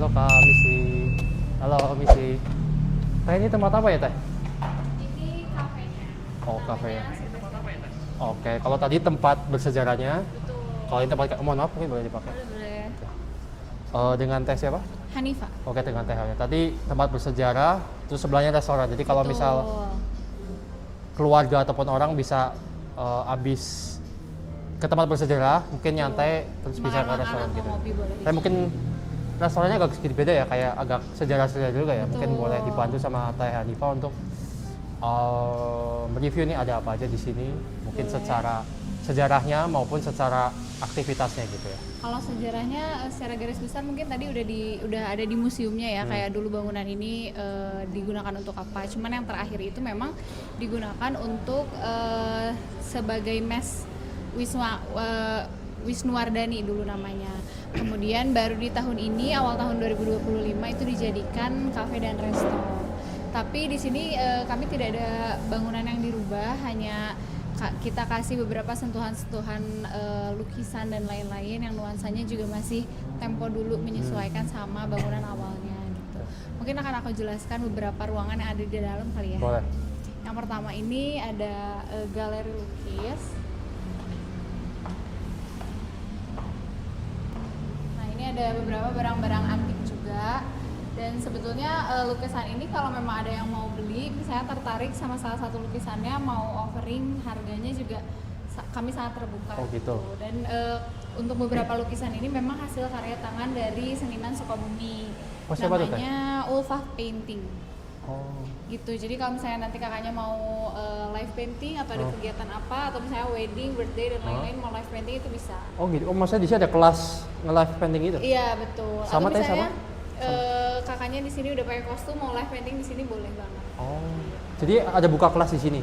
Halo Kak Misi. Halo Misi. Teh ini tempat apa ya Teh? Ini kafenya. Oh kafe ya. Namanya Tempat apa ya, Teh? Oke, kalau tadi tempat bersejarahnya, Betul. kalau ini tempat, mohon maaf mungkin boleh dipakai. Boleh. Dengan teh siapa? Hanifa. Oke, dengan teh ya. Tadi tempat bersejarah, terus sebelahnya restoran. Jadi kalau Betul. misal keluarga ataupun orang bisa habis ke tempat bersejarah, mungkin nyantai terus bisa ke Makan-makan restoran atau gitu. ngopi boleh. Tapi mungkin restorannya agak sedikit beda ya, kayak agak sejarah-sejarah juga ya. Mungkin Betul. boleh dibantu sama Teh Hanifa untuk mereview nih ada apa aja di sini. Mungkin Boleh. secara sejarahnya maupun secara aktivitasnya gitu ya. Kalau sejarahnya secara garis besar mungkin tadi udah ada di museumnya ya, kayak dulu bangunan ini digunakan untuk apa. Cuman yang terakhir itu memang digunakan untuk sebagai mes Wisnuwardani dulu namanya. Kemudian baru di tahun ini awal tahun 2025 itu dijadikan kafe dan resto. Tapi di sini kami tidak ada bangunan yang dirubah, hanya kita kasih beberapa sentuhan-sentuhan lukisan dan lain-lain yang nuansanya juga masih tempo dulu menyesuaikan sama bangunan awalnya gitu. Mungkin akan aku jelaskan beberapa ruangan yang ada di dalam kali ya. Boleh. Yang pertama ini ada galeri lukis. Nah ini ada beberapa barang-barang antik juga. Dan sebetulnya lukisan ini kalau memang ada yang mau beli, misalnya tertarik sama salah satu lukisannya, mau offering harganya juga kami sangat terbuka. Oh gitu. Dan untuk beberapa lukisan ini memang hasil karya tangan dari seniman Sukabumi. Oh, siapa tuh, Teh? Namanya Ulfa Painting. Oh. Gitu. Jadi kalau misalnya nanti kakaknya mau live painting atau ada kegiatan apa, atau misalnya wedding, birthday dan lain-lain mau live painting itu bisa. Oh gitu. Oh maksudnya di sini ada kelas nge-live painting gitu? Iya betul. Sama atau Teh, misalnya sama? kakaknya di sini udah pakai kostum mau live painting di sini boleh banget. Oh. Jadi ada buka kelas di sini?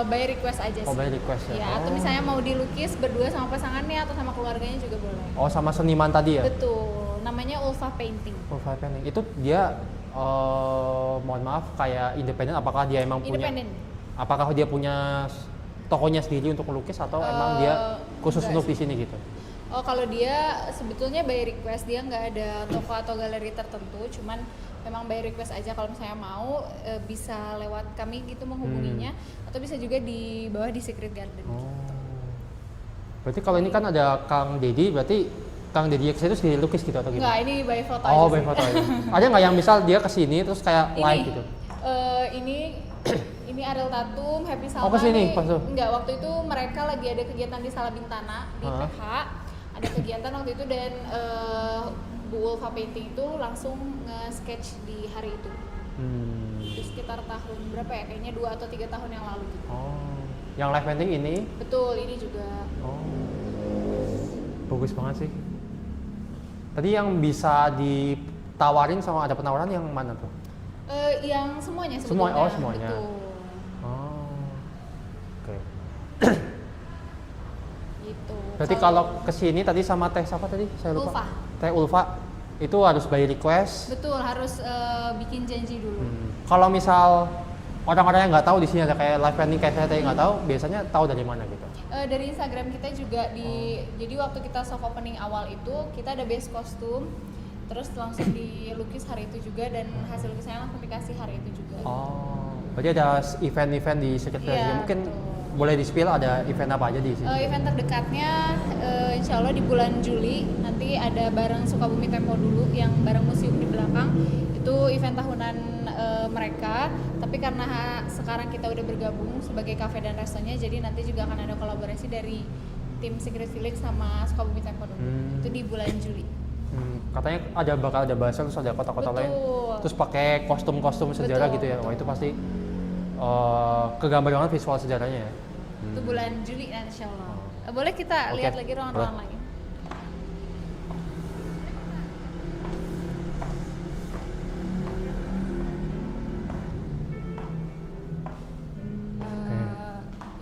By request aja sih. Oh, by request ya. Ya, atau Oh. misalnya mau dilukis berdua sama pasangannya atau sama keluarganya juga boleh. Oh sama seniman tadi ya? Betul. Namanya Ulfa Painting. Profile painting. Itu dia mohon maaf kayak independen, apakah dia emang punya? Independen. Apakah dia punya tokonya sendiri untuk melukis atau emang dia khusus enggak untuk di sini gitu? Oh kalau dia sebetulnya by request, dia nggak ada toko atau galeri tertentu, cuman memang by request aja. Kalau misalnya mau bisa lewat kami gitu menghubunginya, atau bisa juga di bawah di Secret Garden. Oh. Berarti kalau ini kan ada Kang Dedi, berarti Kang Dedi X itu sendiri lukis gitu atau Enggak, gimana? ini by foto Oh, aja by sih. foto aja. Ada nggak yang misal dia kesini terus kayak live gitu? Ini Ariel Tatum, Happy Salma. Oh, kesini, nih. pas tuh? Enggak, waktu itu mereka lagi ada kegiatan di Salabintana di Hah? PH. Ada kegiatan waktu itu dan Bu Ulfa Painting itu langsung nge-sketch di hari itu. Itu sekitar tahun berapa ya? Kayaknya 2 atau 3 tahun yang lalu gitu. Oh. Yang live painting ini? Betul, ini juga. Oh. Bagus banget sih. Tadi yang bisa ditawarin sama ada penawaran yang mana tuh? Yang semuanya Semua, sebetulnya. oh, semuanya. Betul. Oh. Oke. Gitu. Berarti kalau kesini tadi sama teh siapa tadi? Saya lupa. Ulfa. Teh Ulfa itu harus by request. Betul, harus bikin janji dulu. Kalau misal orang-orang yang nggak tahu di sini ada kayak live painting kayak saya tadi nggak tahu, biasanya tahu dari mana gitu? Dari Instagram kita juga jadi waktu kita soft opening awal itu kita ada base kostum, terus langsung dilukis hari itu juga dan hasil lukisannya langsung dikasih hari itu juga. Oh, berarti ada event-event di sekitar Iya, sini. Mungkin betul. boleh di-spill ada event apa aja di sini? Event terdekatnya insya Allah di bulan Juli nanti ada bareng Sukabumi Tempo dulu yang bareng museum di belakang, itu event tahunan mereka, tapi karena sekarang kita udah bergabung sebagai kafe dan restonya, jadi nanti juga akan ada kolaborasi dari tim Secret Village sama Sukabumi Tempo dulu. Itu di bulan Juli. Katanya bakal ada bahasa terus ada kota-kota lain. Betul. Terus pakai kostum-kostum sejarah Betul, gitu ya. betul. Wah, itu pasti kegambar banget visual sejarahnya ya. Itu bulan Juli insya Allah. Boleh kita Oke, lihat lagi ruangan-ruangan boleh. lain.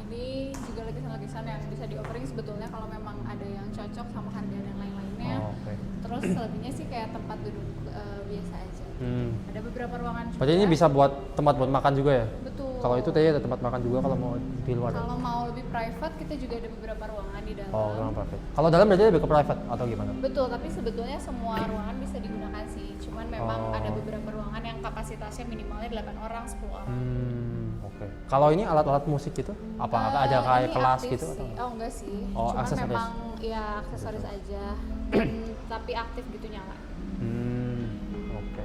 Ini juga lukisan-lukisan yang bisa di offering sebetulnya kalau memang ada yang cocok sama harga dan lain-lainnya. Oh, oke. Terus selebihnya sih kayak tempat duduk biasa aja. Ada beberapa ruangan juga. Berarti ini bisa buat tempat buat makan juga ya? Betul. Kalau itu tadi ada tempat makan juga kalau mau di luar. Kalau mau lebih private, kita juga ada beberapa ruangan di dalam. Oh, ruangan private. Kalau dalam berarti lebih ke private atau gimana? Betul, tapi sebetulnya semua ruangan bisa digunakan sih. Cuman memang Oh. ada beberapa ruangan yang kapasitasnya minimalnya 8 orang, 10 orang. Oke. Kalau ini alat-alat musik gitu? Apa ada kayak Ini kelas aktif gitu sih. atau? Oh enggak sih. Oh, Cuman aksesoris. memang ya aksesoris aja. Tapi aktif gitu nyala. Oke.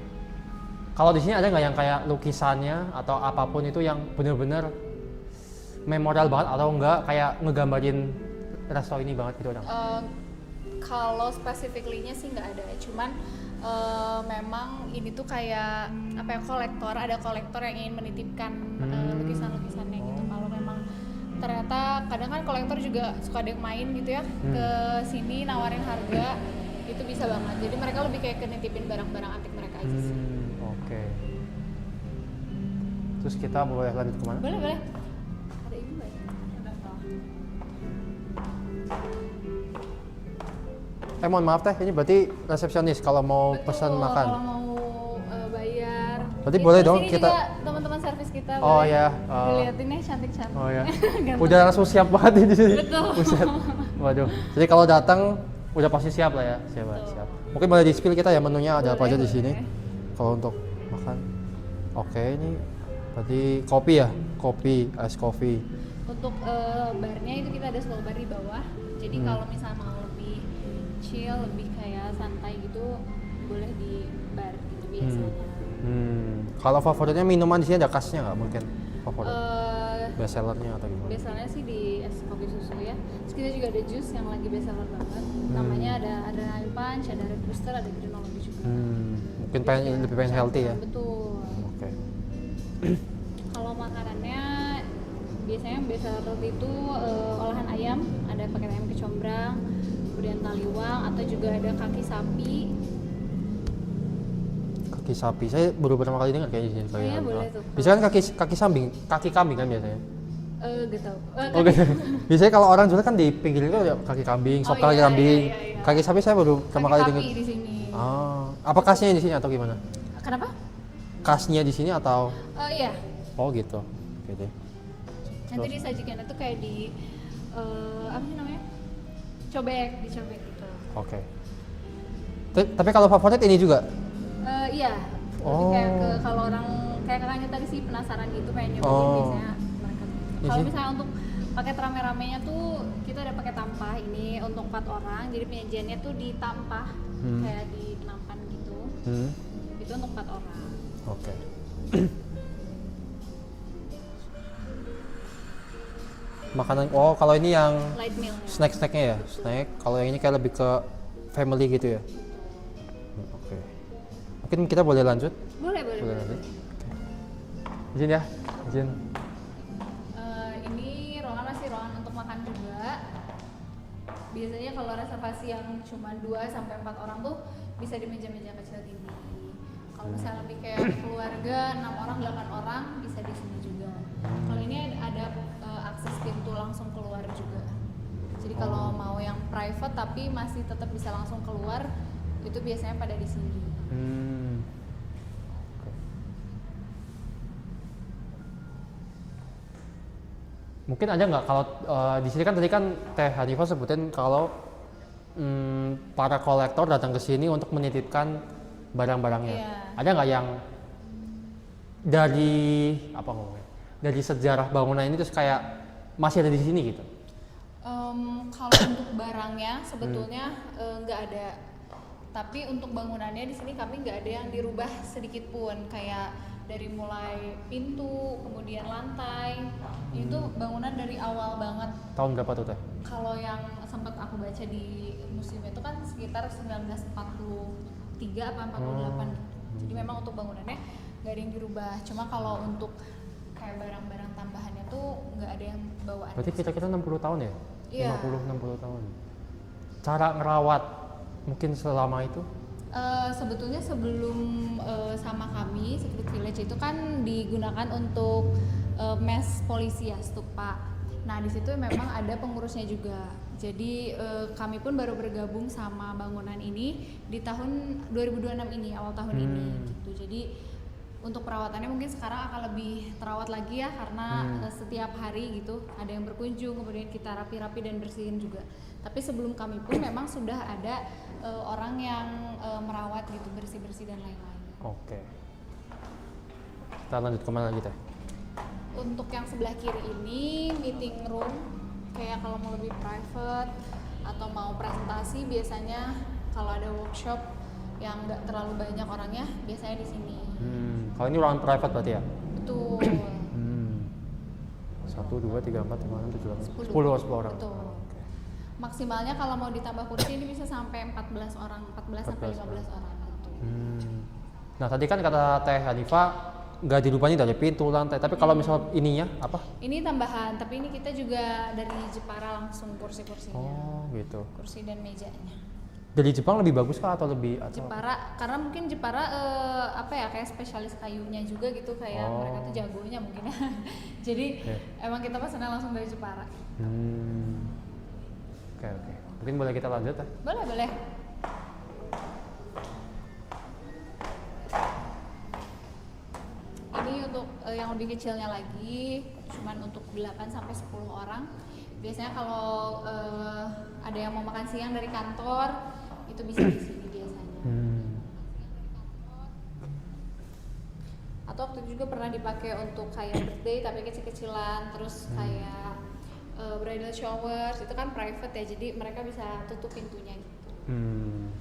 Kalau di sini ada nggak yang kayak lukisannya atau apapun itu yang bener-bener memorial banget atau enggak kayak ngegambarin resto ini banget gitu orang? Kalau specifically-nya sih nggak ada, cuman memang ini tuh kayak apa ya, ada kolektor yang ingin menitipkan lukisan-lukisannya gitu. Kalau memang ternyata kadang kan kolektor juga suka ada yang main gitu ya ke sini nawarin harga, itu bisa banget. Jadi mereka lebih kayak kenitipin barang-barang antik mereka aja sih. Oke. Terus kita boleh lanjut kemana? Boleh boleh. Ada ibu nggak ya? Mohon maaf teh, ini berarti resepsionis kalau mau pesan makan. Kalau mau bayar. Berarti boleh dong Sini kita- juga teman-teman servis kita. Oh boleh. ya. Dilihatin nih cantik-cantik. Oh ya. Ganteng. Udah langsung siap banget di sini. Betul. Buset. Waduh. Jadi kalau datang udah pasti siap lah ya. Siap. Betul. Siap. Mungkin boleh di-spill kita ya menunya ada apa Boleh, aja di sini. boleh. Kalau untuk makan. Oke, ini berarti kopi ya? Kopi, ice coffee. Untuk barnya itu kita ada slow bar di bawah. Jadi kalau misalnya mau lebih chill, lebih kayak santai gitu, boleh di bar gitu biasanya. Kalau favoritnya minuman di sini ada khasnya nggak mungkin? Favorit best sellernya atau gimana? Biasanya sih di es kopi susu ya. Terus kita juga ada jus yang lagi best seller banget. Namanya ada Adrenaline Punch, ada Red Booster, ada Greenology juga. Mungkin lebih pengen healthy ya? Betul. Oke. Kalau makanannya biasanya yang best seller itu olahan ayam, ada paket ayam kecombrang, kemudian taliwang atau juga ada kaki sapi. Kaki sapi, saya baru pertama kali dengar kayaknya di sini. Iya, boleh tuh. Biasanya kan kaki kambing kan biasanya. Gitu. Oke. Biasanya kalau orang jual kan di pinggir itu ada kaki kambing, sop kaki iya, kambing. iya, iya. Kaki sapi saya baru pertama kali Kaki dengar. sapi di sini. Apa khasnya di sini atau gimana? Kenapa? Khasnya di sini atau? Iya. Oh gitu. Oke deh. Nanti disajikannya tuh kayak di apa sih namanya? Dicobek gitu. Oke. Tapi kalau favorit ini juga? Iya. Lebih kayak ke kalau orang kayak kakaknya tadi sih penasaran gitu pengen nyobain biasanya mereka. Iya Kalau sih. misalnya untuk paket rame-ramenya tuh kita ada pakai tampah ini untuk 4 orang. Jadi penyajiannya tuh ditampah kayak di nampan gitu. Itu untuk 4 orang. Oke. Makanan, kalau ini yang Light meal. snack-snacknya ya? Snack, kalau yang ini kayak lebih ke family gitu ya? Oke. Mungkin kita boleh lanjut? Boleh. Lanjut. Izin ya, izin. Ini ruangan masih ruangan untuk makan juga. Biasanya kalau reservasi yang cuma 2-4 orang tuh bisa di meja-meja kecil ini. Kalau misalnya lebih kayak keluarga 6 orang, 8 orang bisa di sini juga. Kalau ini ada akses pintu langsung keluar juga. Jadi kalau mau yang private tapi masih tetap bisa langsung keluar, itu biasanya pada di sini. Oke. Mungkin ada nggak kalau di sini kan tadi kan Teh Hanifah sebutin kalau para kolektor datang ke sini untuk menitipkan barang-barangnya. Iya. Ada nggak yang dari apa ngomongnya? Dari sejarah bangunan ini terus kayak masih ada di sini gitu? Kalau untuk barangnya sebetulnya nggak ada. Tapi untuk bangunannya di sini kami nggak ada yang dirubah sedikit pun, kayak dari mulai pintu, kemudian lantai, itu bangunan dari awal banget. Tahun berapa tuh Teh? Kalau yang sempat aku baca di museum itu kan sekitar 1943 apa 48 gitu. Jadi memang untuk bangunannya nggak ada yang dirubah. Cuma kalau untuk kayak barang-barang tambahannya tuh nggak ada yang bawaan. Berarti kira-kira 60 tahun ya? Iya. 50-60 tahun. Cara ngerawat mungkin selama itu? Sebetulnya sebelum sama kami Secret Village itu kan digunakan untuk mes polisi ya, stupa. Nah di situ memang ada pengurusnya juga. Jadi kami pun baru bergabung sama bangunan ini di tahun 2026 ini, awal tahun ini gitu. Jadi untuk perawatannya mungkin sekarang akan lebih terawat lagi ya, karena setiap hari gitu ada yang berkunjung, kemudian kita rapi-rapi dan bersihin juga. Tapi sebelum kami pun memang sudah ada orang yang merawat gitu, bersih-bersih dan lain-lain. Oke. Kita lanjut kemana lagi Teh? Untuk yang sebelah kiri ini meeting room, kayak kalau mau lebih private atau mau presentasi, biasanya kalau ada workshop yang nggak terlalu banyak orangnya, biasanya di sini. Kalau ini ruangan private berarti ya? Betul. 1, 2, 3, 4, 5, 6, 7, 8, 10 orang. Betul. Maksimalnya kalau mau ditambah kursi ini bisa sampai 14 orang, 14 sampai 15 orang gitu. Nah tadi kan kata Teh Hanifah nggak dirubahnya dari pintu, lantai, tapi kalau misal ininya apa? Ini tambahan, tapi ini kita juga dari Jepara langsung kursi-kursinya. Oh gitu. Kursi dan mejanya. Dari Jepang lebih bagus kah atau lebih Jepara, karena mungkin Jepara apa ya, kayak spesialis kayunya juga gitu, kayak mereka tuh jagonya mungkin ya. Jadi emang kita pesannya langsung dari Jepara. Oke. Mungkin boleh kita lanjut ya? Boleh. Ini untuk yang lebih kecilnya lagi, cuman untuk 8 sampai 10 orang. Biasanya kalau ada yang mau makan siang dari kantor, itu bisa di sini biasanya. Atau waktu itu juga pernah dipakai untuk kayak birthday tapi kecil-kecilan, terus kayak bridal showers, itu kan private ya, jadi mereka bisa tutup pintunya gitu.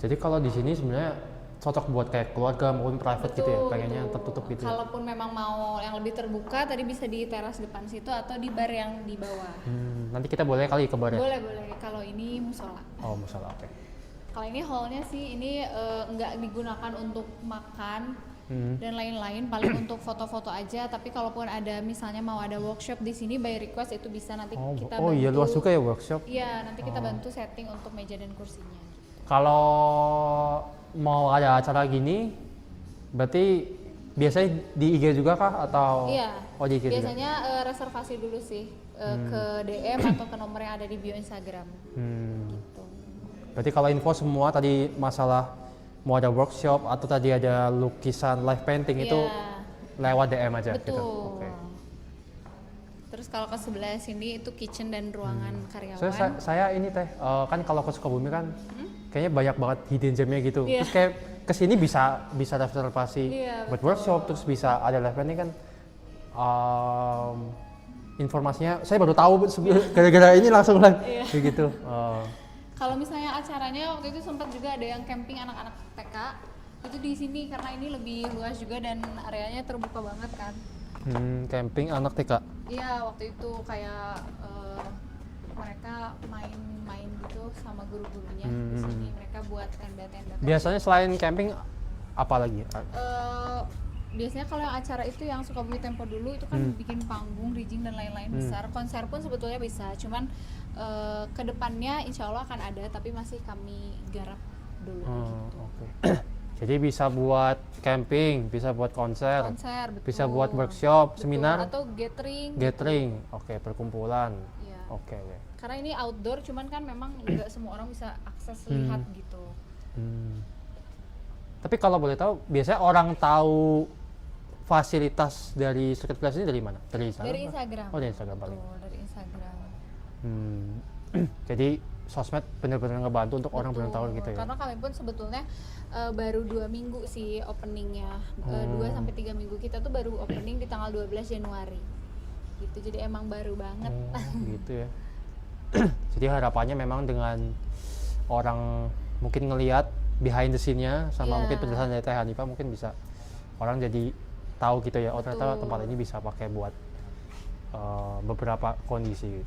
Jadi kalau di sini sebenarnya cocok buat kayak keluarga maupun private gitu ya, pengennya tertutup gitu. Kalaupun memang mau yang lebih terbuka, tadi bisa di teras depan situ atau di bar yang di bawah. Nanti kita boleh kali ke bar ya? Boleh. Kalau ini musola. Oh musola, oke. Kalau ini hallnya sih ini nggak digunakan untuk makan dan lain-lain, paling untuk foto-foto aja. Tapi kalaupun ada misalnya mau ada workshop di sini by request, itu bisa nanti kita bantu. Oh iya, luas juga ya workshop? Iya, nanti kita bantu setting untuk meja dan kursinya. Kalau mau ada acara gini, berarti biasanya di IG juga kah atau? Iya. Oh di IG biasanya reservasi dulu sih ke DM atau ke nomor yang ada di bio Instagram. Gitu. Berarti kalau info semua tadi masalah mau ada workshop atau tadi ada lukisan live painting itu lewat DM aja. Betul. Gitu. Okay. Terus kalau ke sebelah sini itu kitchen dan ruangan karyawan. So, saya ini Teh, kan kalau ke Sukabumi kan kayaknya banyak banget hidden gemnya gitu. Terus kayak kesini bisa reservasi buat workshop, terus bisa ada live painting kan. Informasinya saya baru tahu gara-gara ini langsung begitu. Kalau misalnya acaranya waktu itu sempat juga ada yang camping anak-anak TK, itu di sini karena ini lebih luas juga dan areanya terbuka banget kan. Camping anak TK. Iya, waktu itu kayak mereka main gitu sama guru-gurunya di sini. Mereka buat tenda-tenda. Biasanya selain camping apa lagi? Biasanya kalau yang acara itu yang Sukabumi Tempo dulu itu kan bikin panggung, rigging dan lain-lain besar. Konser pun sebetulnya bisa, cuman kedepannya insya Allah akan ada, tapi masih kami garap dulu. Okay. Jadi bisa buat camping, bisa buat konser betul. Bisa buat workshop, seminar, atau gathering. Oke, perkumpulan. Iya. Oke. Karena ini outdoor, cuman kan memang nggak semua orang bisa akses lihat gitu. Tapi kalau boleh tahu, biasanya orang tahu fasilitas dari Secret Place ini dari mana? Dari Instagram? Dari Instagram. Oh, dari Instagram paling. Dari Instagram. Jadi sosmed benar-benar ngebantu untuk orang belum tahu gitu ya. Karena kami pun sebetulnya baru 2 minggu sih openingnya. 2-3 minggu. Kita tuh baru opening di tanggal 12 Januari. Gitu. Jadi emang baru banget. Gitu ya. Jadi harapannya memang dengan orang mungkin ngelihat behind the scene-nya sama mungkin penjelasan dari Teh Hanifah, mungkin bisa orang jadi tahu gitu ya, oh ternyata tempat ini bisa pakai buat beberapa kondisi.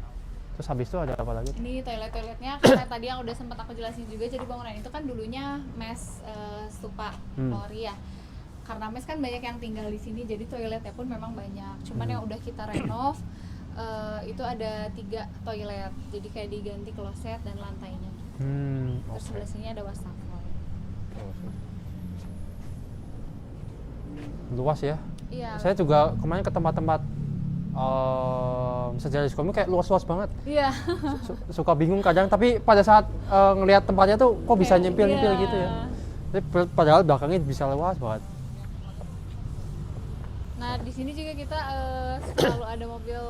Terus habis itu ada apa lagi? Ini toiletnya karena tadi yang udah sempat aku jelasin juga, jadi bangunan itu kan dulunya mes stupa Polri ya. Karena mes kan banyak yang tinggal di sini, jadi toiletnya pun memang banyak. Cuman yang udah kita renov itu ada 3 toilet, jadi kayak diganti kloset dan lantainya. Terus sebelah sini ada wastafel. Luas ya? Iya. Saya juga kemarin ke tempat-tempat sejarah di Sukabumi kayak luas-luas banget. Iya. Suka bingung kadang, tapi pada saat ngelihat tempatnya tuh kok bisa nyempil-nyempil gitu ya. Tapi padahal belakangnya bisa luas banget. Nah, di sini juga kita selalu ada mobil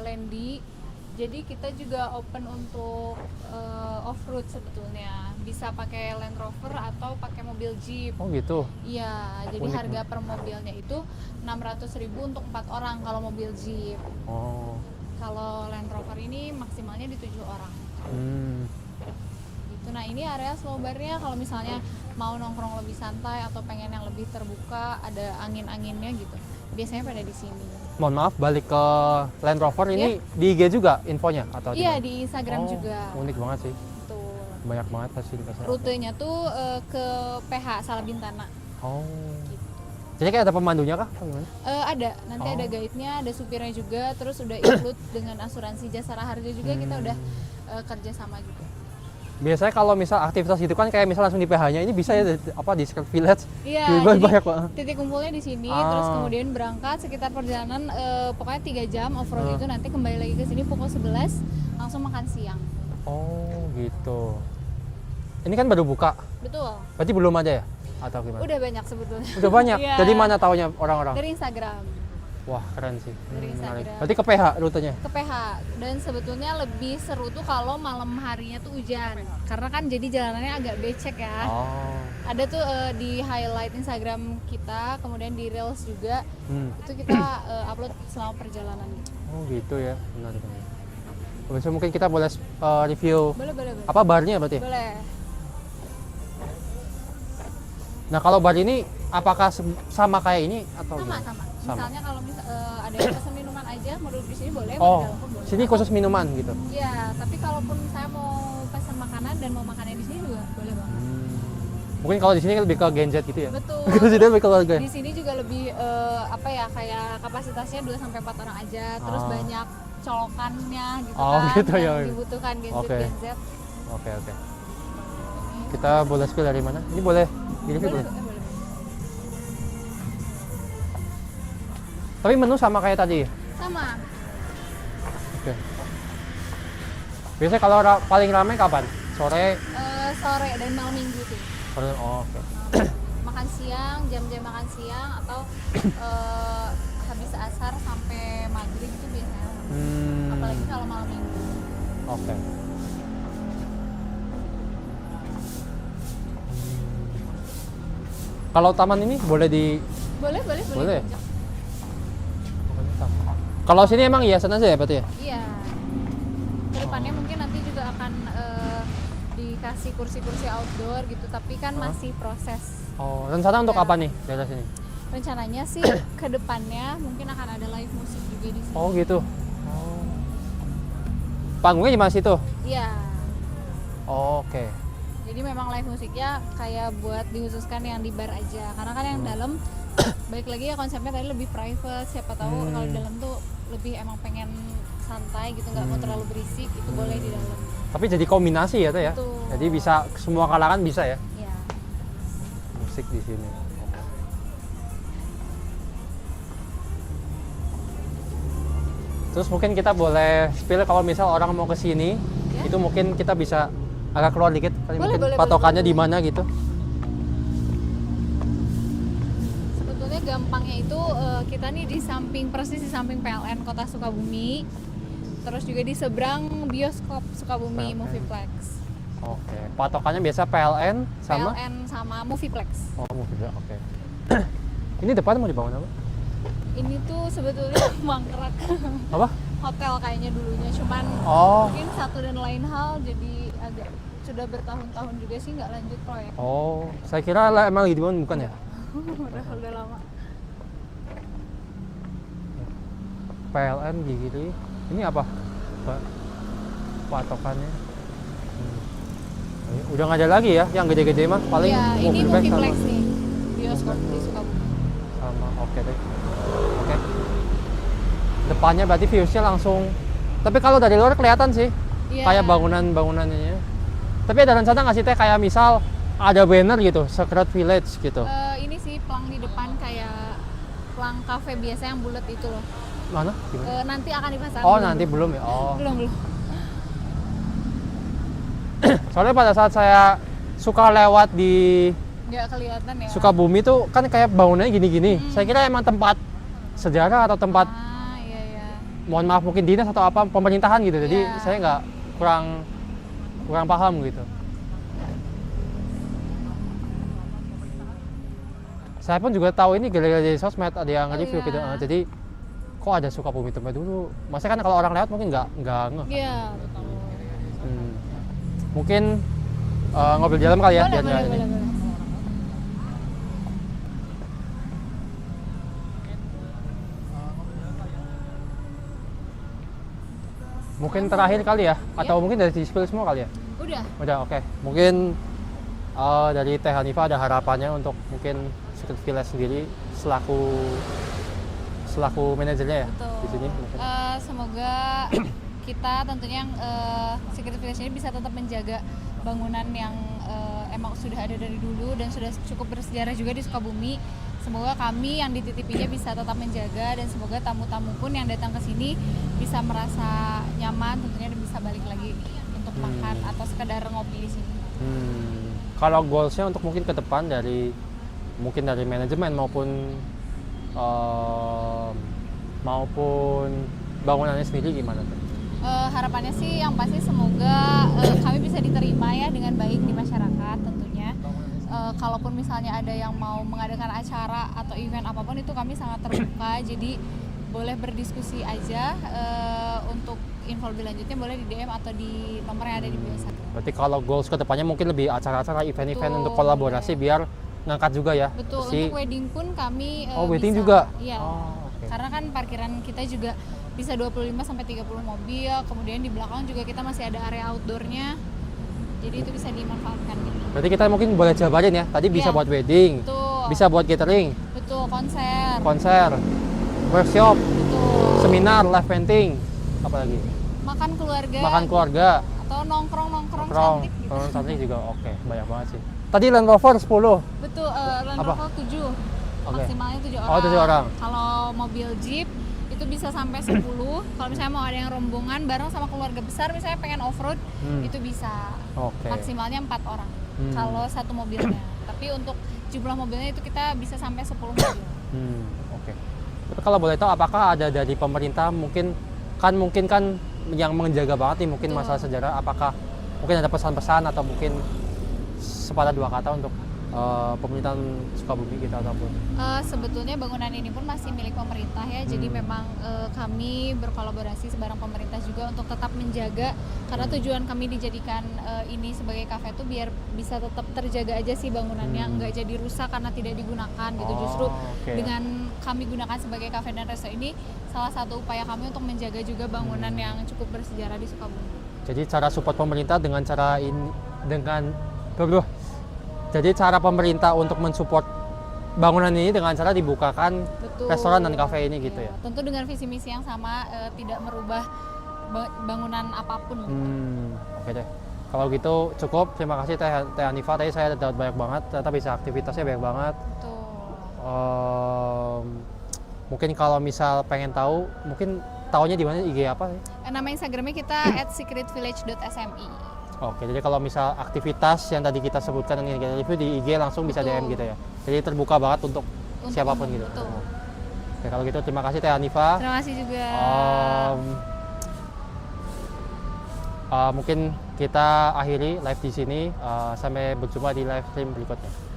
Landy. Jadi kita juga open untuk off-road sebetulnya. Bisa pakai Land Rover atau pakai mobil Jeep. Oh gitu. Iya, jadi Unik, harga per mobilnya itu 600.000 untuk 4 orang kalau mobil Jeep. Oh. Kalau Land Rover ini maksimalnya di 7 orang. Gitu. Nah, ini area slow bar-nya kalau misalnya mau nongkrong lebih santai atau pengen yang lebih terbuka, ada angin-anginnya gitu. Biasanya pada di sini. Mohon maaf, balik ke Land Rover ini di IG juga infonya atau Iya, di di Instagram mana? juga. Unik banget sih. Betul. Banyak banget fasilitasnya. Rutenya tuh ke PH Salabintana. Oh. Gitu. Jadi kayak ada pemandunya kah? Atau gimana? Ada, nanti Oh. ada guide-nya, ada supirnya juga, terus udah include dengan asuransi Jasara Harja juga kita udah kerja sama juga. Biasanya kalau misal aktivitas itu kan kayak misal langsung di PH-nya, ini bisa ya apa di Skirt Village? Iya, Tiba-tiba jadi banyak banget. titik kumpulnya di sini, Ah. terus kemudian berangkat sekitar perjalanan pokoknya 3 jam off-road itu nanti kembali lagi ke sini pukul 11 langsung makan siang. Oh gitu. Ini kan baru buka, Betul. berarti belum ada ya? Atau gimana? Udah banyak sebetulnya. Udah banyak? Iya. Jadi mana taunya orang-orang? Dari Instagram. Wah keren sih. Dari Menarik. Instagram. Berarti ke PH rutenya? Ke PH, dan sebetulnya lebih seru tuh kalau malam harinya tuh hujan karena kan jadi jalanannya agak becek ya. Oh. Ada tuh di highlight Instagram kita, kemudian di Reels juga itu kita upload selama perjalanan gitu. Oh gitu ya, menarik. Bisa mungkin kita boleh review Boleh. apa barnya berarti? Boleh. Nah kalau bar ini apakah sama kayak ini atau Sama. gimana? Misalnya kalau ada yang pesan minuman aja mau duduk di sini boleh, mau di Oh, dalam pun boleh. sini khusus minuman gitu. Iya, tapi kalaupun saya mau pesan makanan dan mau makannya di sini juga boleh banget. Mungkin kalau di sini lebih ke Gen Z gitu ya. Betul. Di sini lebih ke keluarga. Di sini juga lebih apa ya, kayak kapasitasnya 2 sampai 4 orang aja, terus banyak colokannya gitu Oh, kan gitu ya. yang dibutuhkan Gen Z, Oke. Gen Z. Oke. Kita boleh spill dari mana? Ini boleh di-review boleh? Boleh. Tapi menu sama kayak tadi. Sama. Oke. Biasanya kalau paling ramai kapan? Sore? Sore dan malam minggu sih. Sore. Oh, oke. Makan siang, jam-jam makan siang atau habis asar sampai maghrib itu biasanya. Apalagi kalau malam minggu. Oke. Kalau taman ini boleh di Boleh. Boleh. diajak. Kalau sini emang hiasan aja ya berarti ya? Iya. Kedepannya mungkin nanti juga akan dikasih kursi-kursi outdoor gitu, tapi kan masih proses. Oh, rencana untuk Ya. apa nih daerah sini? Rencananya sih kedepannya mungkin akan ada live musik juga di sini. Oh gitu. Oh. Panggungnya di mana situ? Iya. Oh, oke. Jadi memang live musiknya kayak buat dikhususkan yang di bar aja. Karena kan yang dalam balik lagi ya konsepnya tadi lebih private. Siapa tahu kalau di dalam tuh lebih emang pengen santai gitu, nggak mau terlalu berisik, itu boleh di dalam. Tapi jadi kombinasi ya tuh ya. Betul. Jadi bisa semua kalangan bisa ya Iya. musik di sini. Terus mungkin kita boleh spill kalau misal orang mau ke sini, Ya. itu mungkin kita bisa agak keluar dikit kali Boleh, mungkin boleh, patokannya boleh. di mana gitu. Sebetulnya gampangnya itu kita nih persis di samping PLN Kota Sukabumi. Terus juga di seberang bioskop Sukabumi PLN. Movieplex. Oke. Patokannya biasa PLN sama PLN sama Movieplex. Oh, mungkin oke. Ini depan mau dibangun apa? Ini tuh sebetulnya mangkrak Apa? hotel kayaknya dulunya, cuman Oh. mungkin satu dan lain hal jadi agak sudah bertahun-tahun juga sih nggak lanjut proyek. Oh, saya kira lah emang lagi dibangun bukan ya? udah lama. PLN gini. Ini apa? Patokannya. Udah nggak ada lagi ya yang gede-gede mah paling Iya, ini Movieplex Movieplex sama. nih, bioskop di Sukabumi. Sama, oke deh. Oke. Depannya berarti viewsnya langsung. Tapi kalau dari luar kelihatan sih, Iya. kayak bangunannya. Tapi ada rencana nggak sih teh kayak misal ada banner gitu, Secret Village gitu. Ini sih pelang di depan kayak pelang kafe biasa yang bulat itu loh. Mana? Gimana? Nanti akan dipasang. Oh, nanti belum ya. Oh. Belum. Soalnya pada saat saya suka lewat di Nggak kelihatan ya. Sukabumi tuh kan kayak bangunannya gini-gini. Saya kira emang tempat sejarah atau tempat, Iya ya. mohon maaf mungkin dinas atau apa pemerintahan gitu. Jadi Iya. saya nggak kurang paham gitu. Saya pun juga tahu ini gara-gara dari sosmed ada yang Oh, review iya. gitu. Jadi kok ada Sukabumi tempat dulu. Maksudnya kan kalau orang lewat mungkin nggak ngeh. Iya, betul. Hmm. Mungkin ngobrol di dalam kali ya. Boleh, biar boleh, nggak ini. boleh, boleh. Mungkin terakhir kali ya, atau mungkin dari di spill semua kali ya. Udah. Oke. Mungkin dari Teh Hanifah ada harapannya untuk mungkin Secret Village sendiri selaku manajernya ya Betul. di sini. Mungkin. Semoga kita tentunya yang Secret Village ini bisa tetap menjaga bangunan yang emang sudah ada dari dulu dan sudah cukup bersejarah juga di Sukabumi. Semoga kami yang dititipinya bisa tetap menjaga dan semoga tamu-tamu pun yang datang ke sini bisa merasa nyaman tentunya dan bisa balik lagi untuk makan atau sekedar ngopi di sini. Kalau goalsnya untuk mungkin ke depan dari manajemen maupun bangunannya sendiri gimana tuh? Harapannya sih yang pasti semoga kami bisa diterima ya dengan baik di masyarakat tentunya. Kalaupun misalnya ada yang mau mengadakan acara atau event apapun itu kami sangat terbuka. Jadi boleh berdiskusi aja. Untuk info lebih lanjutnya boleh di DM atau di nomor yang ada di bio Instagram. Berarti kalau goals ke depannya mungkin lebih acara-acara event-event Betul, untuk kolaborasi iya. biar ngangkat juga ya. Betul, si untuk wedding pun kami wedding bisa. juga. Iya. Oke. Karena kan parkiran kita juga bisa 25 sampai 30 mobil, kemudian di belakang juga kita masih ada area outdoornya. Jadi itu bisa dimanfaatkan gitu. Berarti kita mungkin boleh jabarin ya. Tadi bisa Iya. buat wedding, Betul. bisa buat catering, Betul, konser, workshop, betul. seminar, live painting, apa lagi? Makan keluarga. Makan keluarga, Atau nongkrong nongkrong, cantik gitu. cantik juga. Oke, banyak banget sih. Tadi Land Rover 10. Betul, Land Apa? Rover 7. Oke. Maksimalnya 7 orang. Oh, 7 orang. Kalau mobil Jeep itu bisa sampai 10. Kalau misalnya mau ada yang rombongan bareng sama keluarga besar misalnya pengen off-road, itu bisa. Oke. Maksimalnya 4 orang. Kalau satu mobilnya. Tapi untuk jumlah mobilnya itu kita bisa sampai 10 mobil. Oke. Tapi kalau boleh tahu apakah ada dari pemerintah mungkin kan yang menjaga banget nih mungkin Betul. masalah sejarah, apakah mungkin ada pesan-pesan atau mungkin sepatah dua kata untuk pemerintahan Sukabumi gitu ataupun Sebetulnya bangunan ini pun masih milik pemerintah ya, jadi memang kami berkolaborasi sebarang pemerintah juga untuk tetap menjaga, karena tujuan kami dijadikan ini sebagai kafe itu biar bisa tetap terjaga aja sih bangunannya, nggak jadi rusak karena tidak digunakan gitu. Justru oke. dengan kami gunakan sebagai kafe dan resto ini salah satu upaya kami untuk menjaga juga bangunan yang cukup bersejarah di Sukabumi. Jadi cara support pemerintah dengan cara jadi cara pemerintah untuk mensupport bangunan ini dengan cara dibukakan Betul. restoran dan kafe ini gitu ya. Tentu dengan visi misi yang sama, tidak merubah bangunan apapun. Oke deh. Kalau gitu cukup. Terima kasih Teh Hanifah. Tadi saya dapat banyak banget. Ternyata bisa aktivitasnya banyak banget. Betul. Mungkin kalau misal pengen tahu, mungkin taunya di mana IG apa sih? Nama Instagramnya kita @secretvillage.smi. Oke, jadi kalau misal aktivitas yang tadi kita sebutkan yang kita review di IG langsung bisa Betul. DM gitu ya. Jadi terbuka banget untuk siapapun gitu. Betul. Oke, kalau gitu terima kasih Teh Hanifah. Terima kasih juga. Mungkin kita akhiri live di sini. Sampai berjumpa di live stream berikutnya.